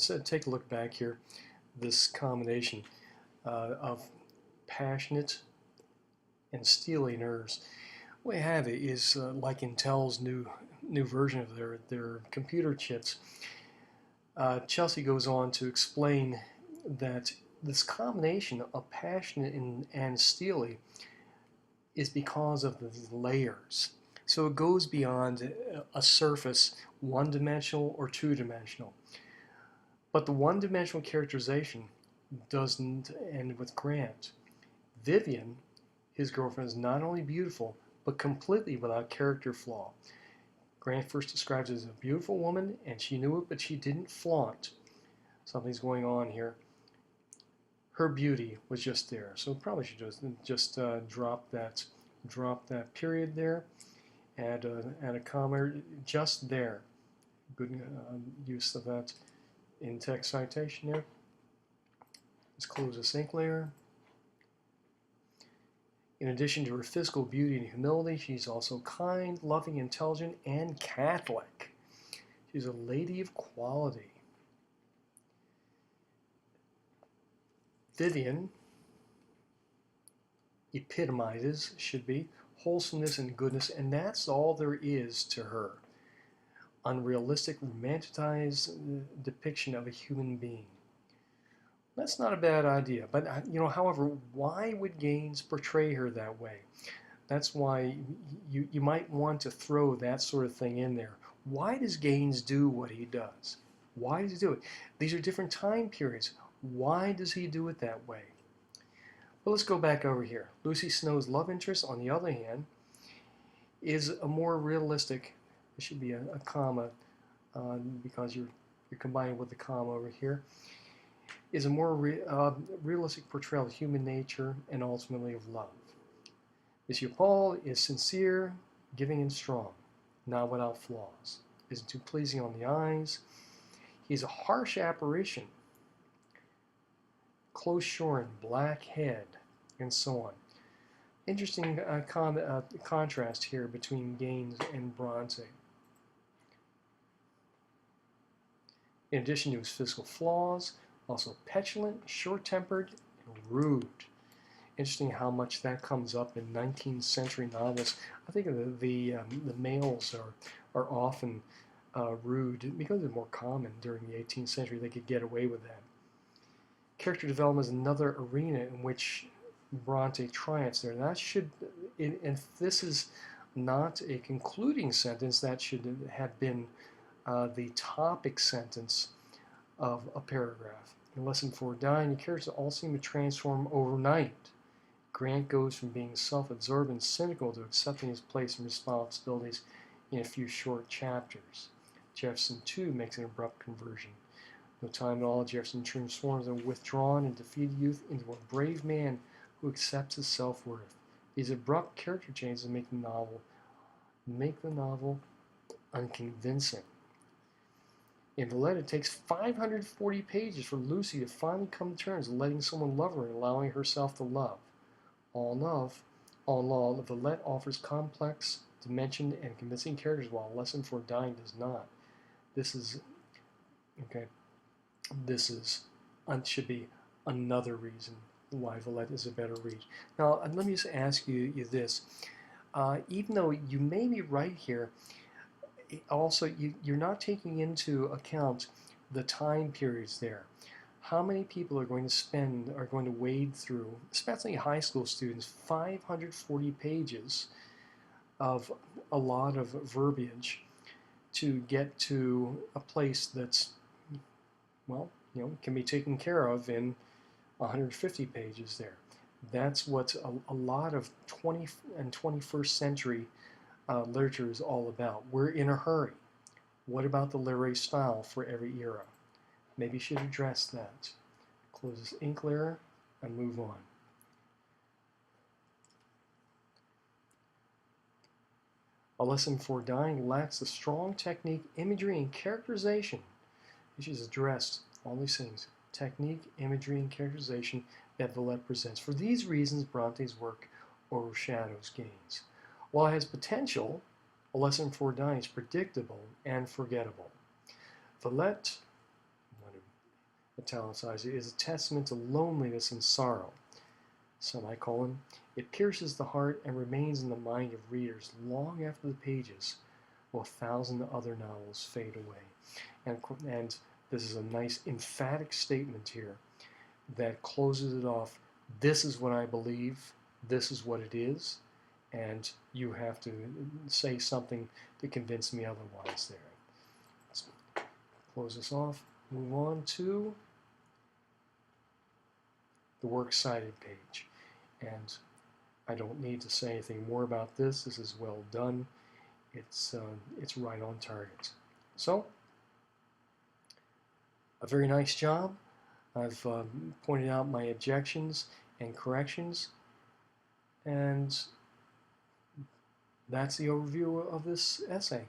let's take a look back here. This combination of passionate and steely nerves. What we have is like Intel's new version of their computer chips. Chelsea goes on to explain that this combination of passionate and steely is because of the layers. So it goes beyond a surface, one-dimensional or two-dimensional. But the one-dimensional characterization doesn't end with Grant. Vivian, his girlfriend, is not only beautiful, but completely without character flaw. Grant first describes her as a beautiful woman, and she knew it, but she didn't flaunt. Something's going on here. Her beauty was just there, so probably should just drop that period there, add a comma just there. Good use of that in text citation there. Let's close the sync layer. In addition to her physical beauty and humility, she's also kind, loving, intelligent, and Catholic. She's a lady of quality. Vivian epitomizes, should be, wholesomeness and goodness, and that's all there is to her. Unrealistic, romanticized depiction of a human being. That's not a bad idea, but however, why would Gaines portray her that way? That's why you might want to throw that sort of thing in there. Why does Gaines do what he does? Why does he do it? These are different time periods. Why does he do it that way? Well, let's go back over here. Lucy Snow's love interest, on the other hand, is a more realistic. There should be a comma because you're combining with the comma over here. Is a more realistic portrayal of human nature and ultimately of love. Monsieur Paul is sincere, giving, and strong, not without flaws. Isn't too pleasing on the eyes. He's a harsh apparition, close shorn, black head, and so on. Interesting contrast here between Gaines and Bronte. In addition to his physical flaws, also petulant, short-tempered, and rude. Interesting how much that comes up in 19th century novels. I think the males are often rude because they're more common during the 18th century. They could get away with that. Character development is another arena in which Bronte triumphs there. That should, and if this is not a concluding sentence, that should have been the topic sentence of a paragraph. In Lesson 4, Dying, the characters all seem to transform overnight. Grant goes from being self-absorbed and cynical to accepting his place and responsibilities in a few short chapters. Jefferson, too, makes an abrupt conversion. No time at all, Jefferson transforms a withdrawn and defeated youth into a brave man who accepts his self-worth. These abrupt character changes make the novel unconvincing. In Villette, it takes 540 pages for Lucy to finally come to terms with letting someone love her and allowing herself to love. All in all, Villette offers complex, dimensioned, and convincing characters, while Lesson 4, Dying does not. This should be another reason why Villette is a better read. Now, let me just ask you this. Even though you may be right here, also you're not taking into account the time periods there. How many people are going to wade through, especially high school students, 540 pages of a lot of verbiage to get to a place that's, well, can be taken care of in 150 pages there. That's what a lot of 20th and 21st century literature is all about. We're in a hurry. What about the literary style for every era? Maybe you should address that. Close this ink layer and move on. A Lesson 4, Dying lacks the strong technique, imagery, and characterization. She's addressed all these things. Technique, imagery, and characterization that Villette presents. For these reasons, Bronte's work overshadows Gaines. While it has potential, A Lesson 4, Dying is predictable and forgettable. Villette, I'm going to italicized, is a testament to loneliness and sorrow. Semicolon, it pierces the heart and remains in the mind of readers long after the pages, while 1,000 other novels fade away. And this is a nice emphatic statement here that closes it off. This is what I believe, this is what it is, and you have to say something to convince me otherwise there. Let's close this off, move on to the works cited page. And I don't need to say anything more about this. This is well done. It's right on target. So, a very nice job. I've pointed out my objections and corrections, and that's the overview of this essay.